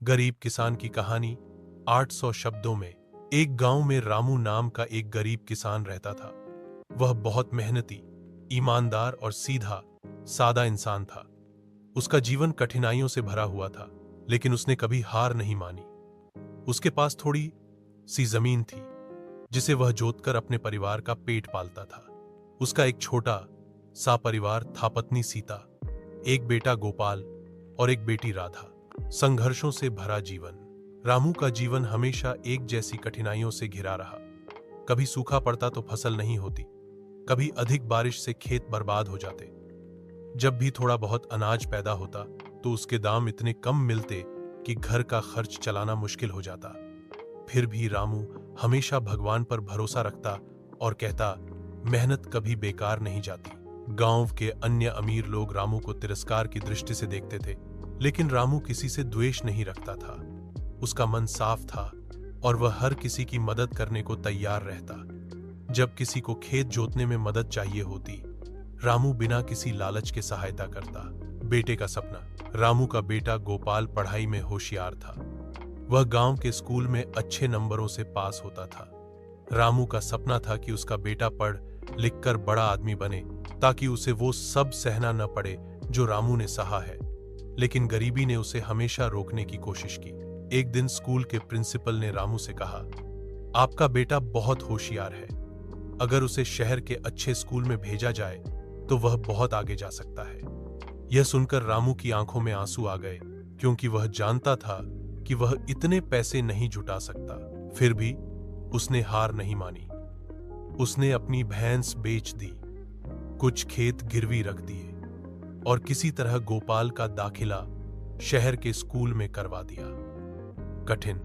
गरीब किसान की कहानी 800 शब्दों में। एक गांव में रामू नाम का एक गरीब किसान रहता था। वह बहुत मेहनती, ईमानदार और सीधा सादा इंसान था। उसका जीवन कठिनाइयों से भरा हुआ था, लेकिन उसने कभी हार नहीं मानी। उसके पास थोड़ी सी जमीन थी, जिसे वह जोतकर अपने परिवार का पेट पालता था। उसका एक छोटा सा परिवार था, पत्नी सीता, एक बेटा गोपाल और एक बेटी राधा। संघर्षों से भरा जीवन। रामू का जीवन हमेशा एक जैसी कठिनाइयों से घिरा रहा। कभी सूखा पड़ता तो फसल नहीं होती, कभी अधिक बारिश से खेत बर्बाद हो जाते। जब भी थोड़ा बहुत अनाज पैदा होता तो उसके दाम इतने कम मिलते कि घर का खर्च चलाना मुश्किल हो जाता। फिर भी रामू हमेशा भगवान पर भरोसा रखता और कहता, मेहनत कभी बेकार नहीं जाती। गांव के अन्य अमीर लोग रामू को तिरस्कार की दृष्टि से देखते थे, लेकिन रामू किसी से द्वेष नहीं रखता था। उसका मन साफ था और वह हर किसी की मदद करने को तैयार रहता। जब किसी को खेत जोतने में मदद चाहिए होती, रामू बिना किसी लालच के सहायता करता। बेटे का सपना। रामू का बेटा गोपाल पढ़ाई में होशियार था। वह गांव के स्कूल में अच्छे नंबरों से पास होता था। रामू का सपना था कि उसका बेटा पढ़ लिखकर बड़ा आदमी बने, ताकि उसे वो सब सहना न पड़े जो रामू ने सहा है। लेकिन गरीबी ने उसे हमेशा रोकने की कोशिश की। एक दिन स्कूल के प्रिंसिपल ने रामू से कहा, आपका बेटा बहुत होशियार है। अगर उसे शहर के अच्छे स्कूल में भेजा जाए तो वह बहुत आगे जा सकता है। यह सुनकर रामू की आंखों में आंसू आ गए, क्योंकि वह जानता था कि वह इतने पैसे नहीं जुटा सकता। फिर भी उसने हार नहीं मानी। उसने अपनी भैंस बेच दी, कुछ खेत गिरवी रख दिए और किसी तरह गोपाल का दाखिला शहर के स्कूल में करवा दिया। कठिन